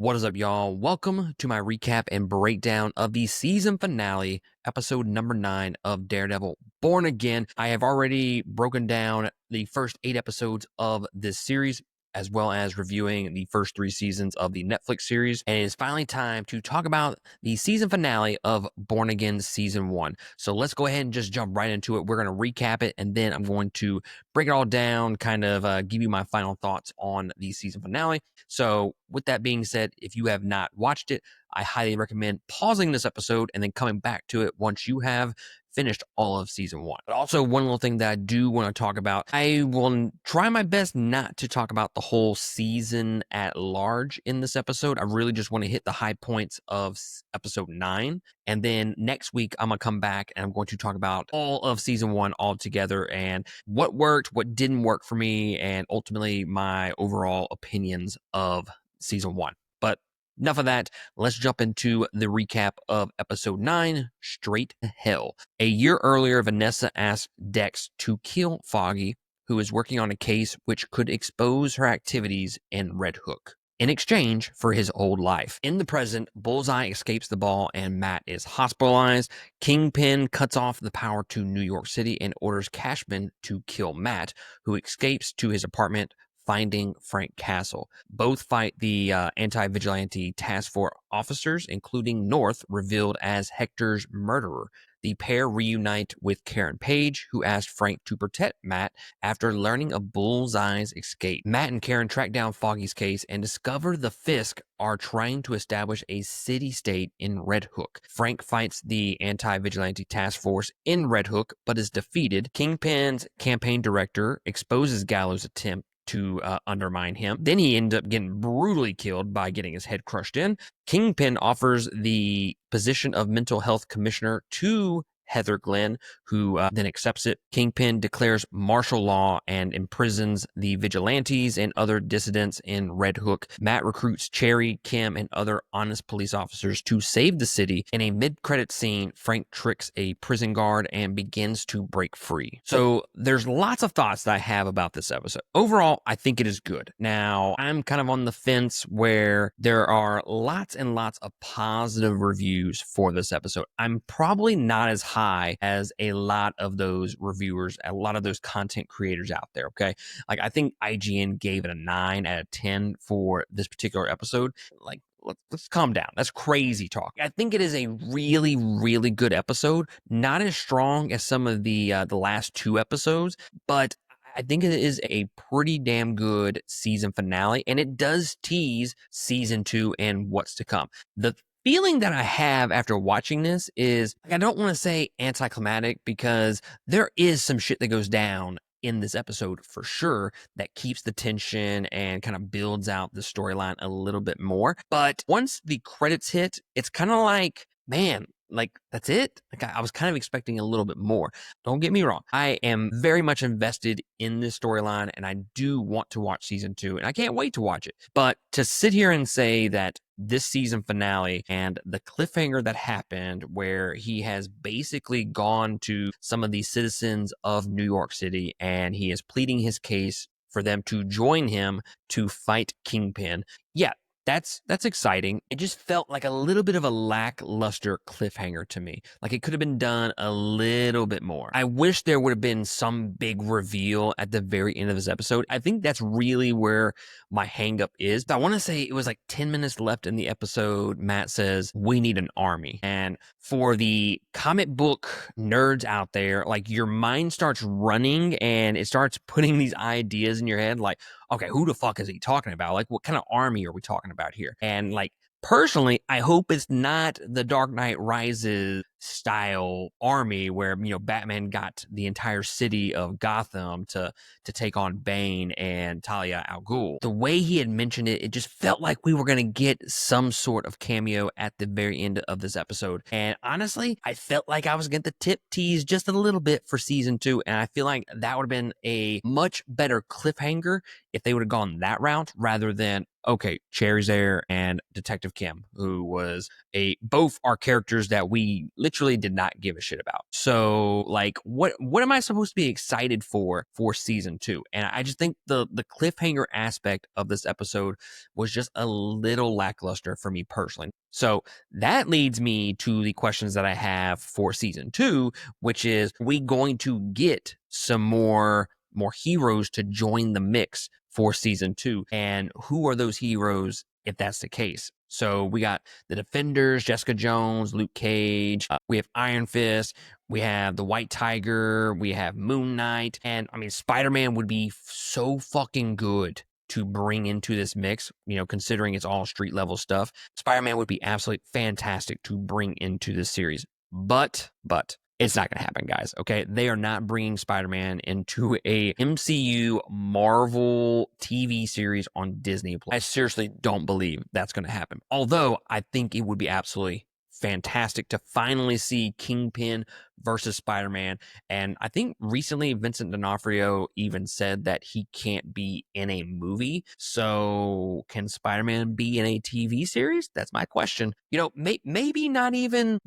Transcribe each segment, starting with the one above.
What is up, y'all? Welcome to my recap and breakdown of the season finale, episode number 9 of Daredevil Born Again. I have already broken down the first 8 episodes of this series, as well as reviewing the first 3 seasons of the Netflix series. And it is finally time to talk about the season finale of Born Again Season 1. So let's go ahead and just jump right into it. We're going to recap it, and then I'm going to break it all down, kind of give you my final thoughts on the season finale. So with that being said, if you have not watched it, I highly recommend pausing this episode and then coming back to it once you have finished all of season 1. But also, one little thing that I do want to talk about, I will try my best not to talk about the whole season at large in this episode. I really just want to hit the high points of episode 9. And then next week, I'm going to come back and I'm going to talk about all of season 1 all together and what worked, what didn't work for me, and ultimately my overall opinions of season 1. But enough of that. Let's jump into the recap of episode 9, Straight to Hell. A year earlier, Vanessa asked Dex to kill Foggy, who is working on a case which could expose her activities in Red Hook, in exchange for his old life. In the present, Bullseye escapes the ball and Matt is hospitalized. Kingpin cuts off the power to New York City and orders Cashman to kill Matt, who escapes to his apartment, finding Frank Castle. Both fight the anti-vigilante task force officers, including North, revealed as Hector's murderer. The pair reunite with Karen Page, who asked Frank to protect Matt after learning of Bullseye's escape. Matt and Karen track down Foggy's case and discover the Fisk are trying to establish a city-state in Red Hook. Frank fights the anti-vigilante task force in Red Hook, but is defeated. Kingpin's campaign director exposes Gallows' attempt to undermine him. Then he ends up getting brutally killed by getting his head crushed in. Kingpin offers the position of mental health commissioner to Heather Glenn, who then accepts it. Kingpin declares martial law and imprisons the vigilantes and other dissidents in Red Hook. Matt recruits Cherry, Kim, and other honest police officers to save the city. In a mid-credit scene, Frank tricks a prison guard and begins to break free. So there's lots of thoughts that I have about this episode. Overall, I think it is good. Now, I'm kind of on the fence where there are lots and lots of positive reviews for this episode. I'm probably not as high as a lot of those reviewers, a lot of those content creators out there, okay? Like, I think IGN gave it a 9 out of 10 for this particular episode. Like, let's calm down. That's crazy talk. I think it is a really, really good episode. Not as strong as some of the last 2 episodes, but I think it is a pretty damn good season finale, and it does tease season 2 and what's to come. The feeling that I have after watching this is, I don't want to say anticlimactic, because there is some shit that goes down in this episode for sure that keeps the tension and kind of builds out the storyline a little bit more. But once the credits hit, it's kind of like, man, like, that's it? Like, I was kind of expecting a little bit more. Don't get me wrong. I am very much invested in this storyline, and I do want to watch season 2, and I can't wait to watch it. But to sit here and say that this season finale and the cliffhanger that happened, where he has basically gone to some of the citizens of New York City and he is pleading his case for them to join him to fight Kingpin. Yeah, that's exciting. It just felt like a little bit of a lackluster cliffhanger to me. Like, it could have been done a little bit more. I wish there would have been some big reveal at the very end of this episode. I think that's really where my hang up is. I want to say it was like 10 minutes left in the episode. Matt says, "We need an army." And for the comic book nerds out there, like, your mind starts running and it starts putting these ideas in your head, like, okay, who the fuck is he talking about? Like, what kind of army are we talking about here? And, like, personally, I hope it's not the Dark Knight Rises style army where, you know, Batman got the entire city of Gotham to take on Bane and Talia al Ghul. The way he had mentioned it, it just felt like we were going to get some sort of cameo at the very end of this episode. And honestly, I felt like I was going to tip tease just a little bit for season 2. And I feel like that would have been a much better cliffhanger if they would have gone that route rather than, okay, Cherry's there and Detective Kim, who was both are characters that we literally literally did not give a shit about. So like what am I supposed to be excited for season 2? And I just think the cliffhanger aspect of this episode was just a little lackluster for me personally. So that leads me to the questions that I have for season 2, which is, are we going to get some more heroes to join the mix for season 2? And who are those heroes if that's the case? So we got the Defenders, Jessica Jones, Luke Cage, we have Iron Fist, we have the White Tiger, we have Moon Knight, and I mean, Spider-Man would be so fucking good to bring into this mix, considering it's all street level stuff. Spider-Man would be absolutely fantastic to bring into this series. But it's not going to happen, guys, okay? They are not bringing Spider-Man into a MCU Marvel TV series on Disney+. I seriously don't believe that's going to happen. Although, I think it would be absolutely fantastic to finally see Kingpin versus Spider-Man. And I think recently Vincent D'Onofrio even said that he can't be in a movie. So can Spider-Man be in a TV series? That's my question. Maybe not even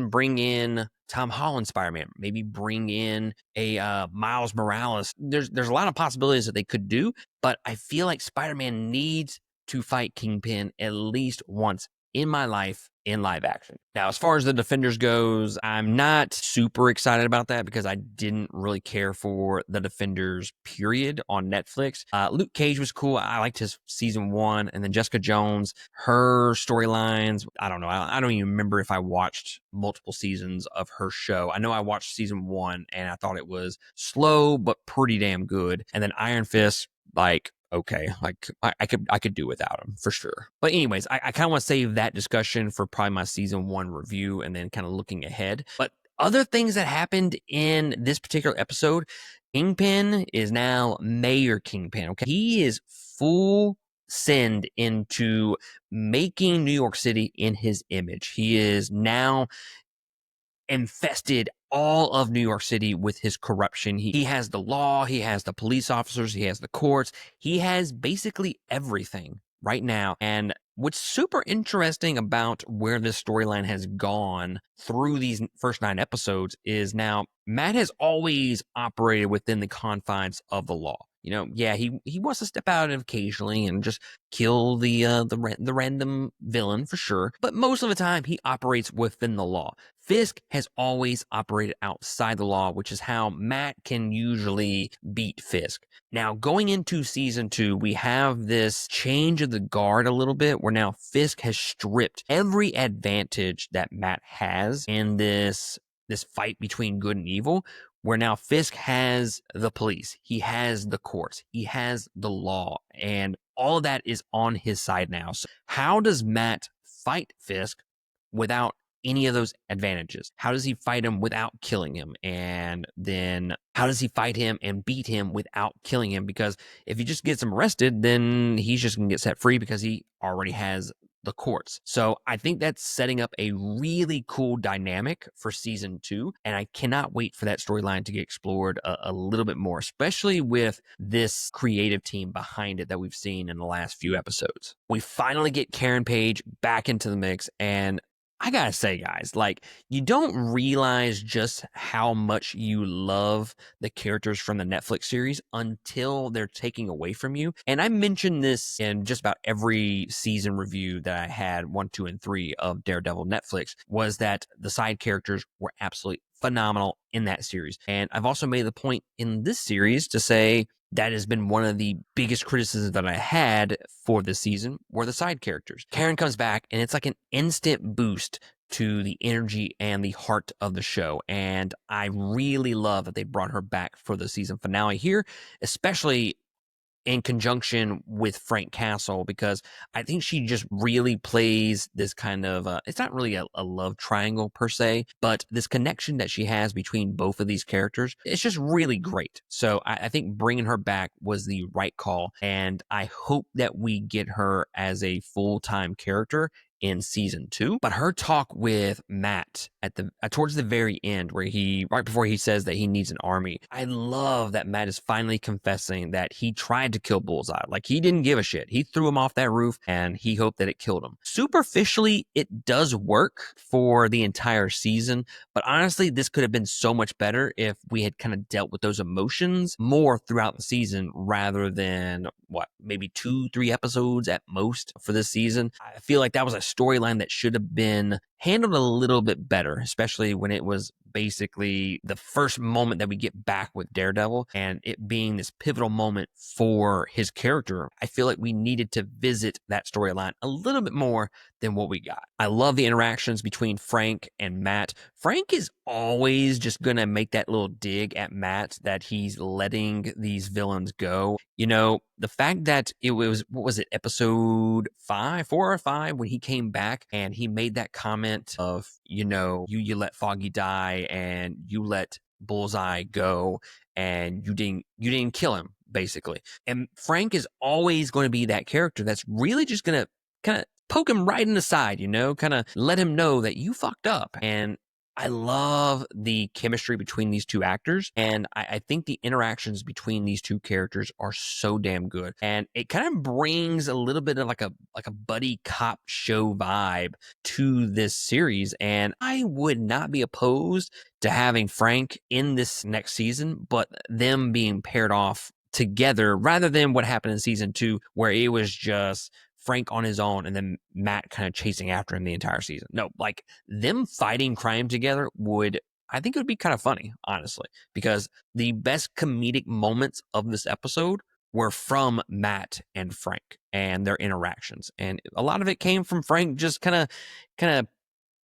bring in Tom Holland Spider-Man. Maybe bring in a Miles Morales. There's a lot of possibilities that they could do, but I feel like Spider-Man needs to fight Kingpin at least once in my life in live action. Now, as far as the Defenders goes, I'm not super excited about that because I didn't really care for the Defenders period on Netflix. Luke Cage was cool. I liked his season 1, and then Jessica Jones, her storylines, I don't know. I don't even remember if I watched multiple seasons of her show. I know I watched season 1 and I thought it was slow, but pretty damn good. And then Iron Fist, okay, I could do without him for sure. But anyways, I kind of want to save that discussion for probably my season 1 review and then kind of looking ahead. But other things that happened in this particular episode, Kingpin is now Mayor Kingpin. Okay, he is full send into making New York City in his image. He is now infested all of New York City with his corruption. He has the law, he has the police officers, he has the courts, he has basically everything right now. And what's super interesting about where this storyline has gone through these first 9 episodes is now Matt has always operated within the confines of the law. He wants to step out occasionally and just kill the random villain for sure, but most of the time he operates within the law. Fisk has always operated outside the law, which is how Matt can usually beat Fisk. Now, going into season 2, we have this change of the guard a little bit, where now Fisk has stripped every advantage that Matt has in this fight between good and evil, where now Fisk has the police, he has the courts, he has the law, and all of that is on his side now. So how does Matt fight Fisk without any of those advantages? How does he fight him without killing him? And then how does he fight him and beat him without killing him? Because if he just gets him arrested, then he's just going to get set free because he already has the courts. So I think that's setting up a really cool dynamic for season 2. And I cannot wait for that storyline to get explored a little bit more, especially with this creative team behind it that we've seen in the last few episodes. We finally get Karen Page back into the mix, and I gotta say, guys, you don't realize just how much you love the characters from the Netflix series until they're taken away from you. And I mentioned this in just about every season review that I had, 1, 2, and 3 of Daredevil Netflix, was that the side characters were absolutely phenomenal in that series. And I've also made the point in this series to say that has been one of the biggest criticisms that I had for this season were the side characters. Karen comes back and it's like an instant boost to the energy and the heart of the show. And I really love that they brought her back for the season finale here, especially in conjunction with Frank Castle, because I think she just really plays this kind of, it's not really a love triangle per se, but this connection that she has between both of these characters, it's just really great. So I think bringing her back was the right call, and I hope that we get her as a full-time character in season 2. But her talk with Matt at the towards the very end, where right before he says that he needs an army, I love that Matt is finally confessing that he tried to kill Bullseye. Like, he didn't give a shit. He threw him off that roof and he hoped that it killed him. Superficially, it does work for the entire season, but honestly, this could have been so much better if we had kind of dealt with those emotions more throughout the season rather than maybe 2-3 episodes at most for this season. I feel like that was a storyline that should have been handled a little bit better, especially when it was basically the first moment that we get back with Daredevil and it being this pivotal moment for his character. I feel like we needed to visit that storyline a little bit more than what we got. I love the interactions between Frank and Matt. Frank is always just going to make that little dig at Matt that he's letting these villains go. You know, the fact that it was, what was it, episode 4 or 5, when he came back and he made that comment of, you let Foggy die and you let Bullseye go and you didn't kill him, basically. And Frank is always going to be that character that's really just going to kind of poke him right in the side, kind of let him know that you fucked up. And I love the chemistry between these two actors, and I think the interactions between these two characters are so damn good. And it kind of brings a little bit of like a buddy cop show vibe to this series, and I would not be opposed to having Frank in this next season, but them being paired off together rather than what happened in season 2, where it was just Frank on his own and then Matt kind of chasing after him the entire season. No, like, them fighting crime together I think it would be kind of funny, honestly, because the best comedic moments of this episode were from Matt and Frank and their interactions. And a lot of it came from Frank just kind of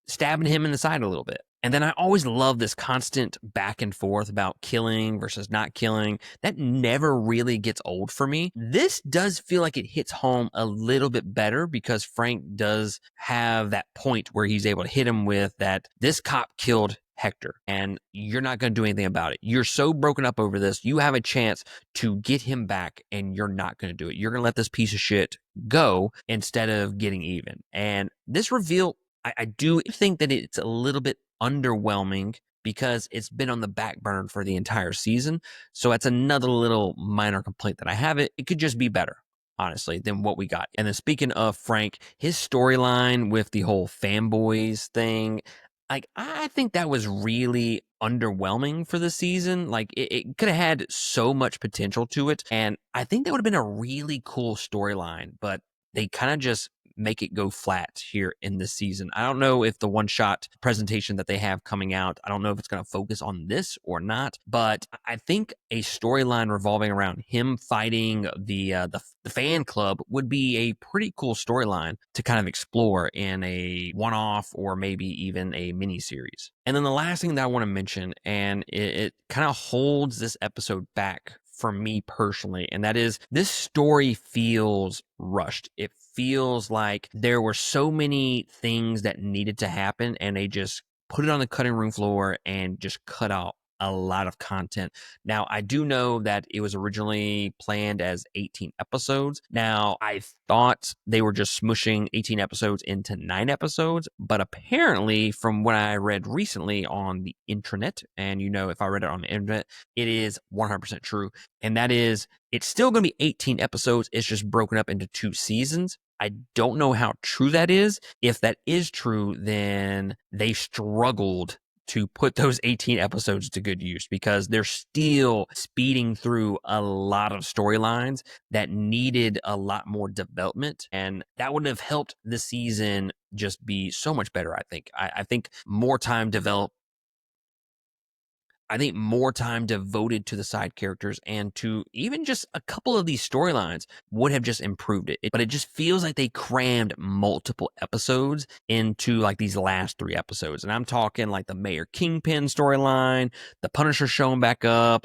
stabbing him in the side a little bit. And then I always love this constant back and forth about killing versus not killing. That never really gets old for me. This does feel like it hits home a little bit better because Frank does have that point where he's able to hit him with that this cop killed Hector and you're not going to do anything about it. You're so broken up over this. You have a chance to get him back and you're not going to do it. You're going to let this piece of shit go instead of getting even. And this reveal, I do think that it's a little bit underwhelming because it's been on the back burner for the entire season. So that's another little minor complaint that I have. It could just be better, honestly, than what we got. And then speaking of Frank, his storyline with the whole fanboys thing, like, I think that was really underwhelming for the season. Like, it could have had so much potential to it. And I think that would have been a really cool storyline, but they kind of just make it go flat here in this season. I don't know if the one-shot presentation that they have coming out, I don't know if it's going to focus on this or not, but I think a storyline revolving around him fighting the fan club would be a pretty cool storyline to kind of explore in a one-off or maybe even a mini-series. And then the last thing that I want to mention, and it kind of holds this episode back for me personally, and that is this story feels rushed. It feels like there were so many things that needed to happen and they just put it on the cutting room floor and just cut out a lot of content. Now, I do know that it was originally planned as 18 episodes. Now, I thought they were just smushing 18 episodes into 9 episodes, but apparently from what I read recently on the intranet, and if I read it on the internet, it is 100% true. And that is, it's still going to be 18 episodes. It's just broken up into 2 seasons. I don't know how true that is. If that is true, then they struggled to put those 18 episodes to good use because they're still speeding through a lot of storylines that needed a lot more development. And that would have helped the season just be so much better, I think. I think more time devoted to the side characters and to even just a couple of these storylines would have just improved it. But it just feels like they crammed multiple episodes into like these last 3 episodes. And I'm talking like the Mayor Kingpin storyline, the Punisher showing back up,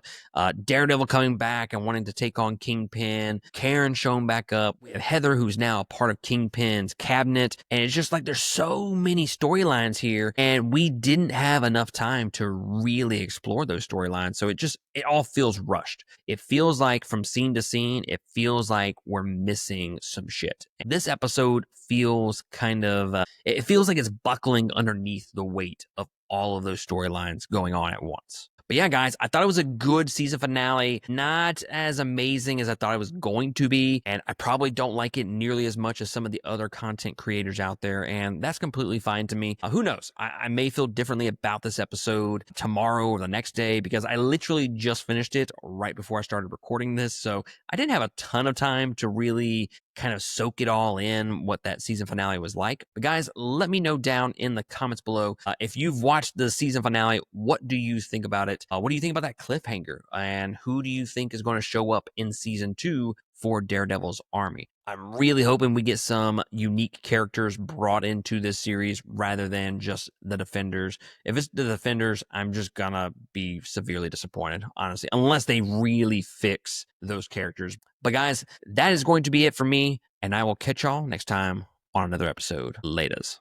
Daredevil coming back and wanting to take on Kingpin, Karen showing back up. We have Heather, who's now a part of Kingpin's cabinet. And it's just like there's so many storylines here and we didn't have enough time to really explore explore those storylines. So it all feels rushed. It feels like from scene to scene, it feels like we're missing some shit. This episode feels it feels like it's buckling underneath the weight of all of those storylines going on at once. But yeah, guys, I thought it was a good season finale. Not as amazing as I thought it was going to be. And I probably don't like it nearly as much as some of the other content creators out there. And that's completely fine to me. Who knows? I may feel differently about this episode tomorrow or the next day because I literally just finished it right before I started recording this. So I didn't have a ton of time to really kind of soak it all in what that season finale was like. But guys, let me know down in the comments below if you've watched the season finale. What do you think about it? What do you think about that cliffhanger? And who do you think is going to show up in season 2 for Daredevil's army? I'm really hoping we get some unique characters brought into this series rather than just the Defenders. If it's the Defenders, I'm just gonna be severely disappointed, honestly, unless they really fix those characters. But guys, that is going to be it for me, and I will catch y'all next time on another episode. Laters.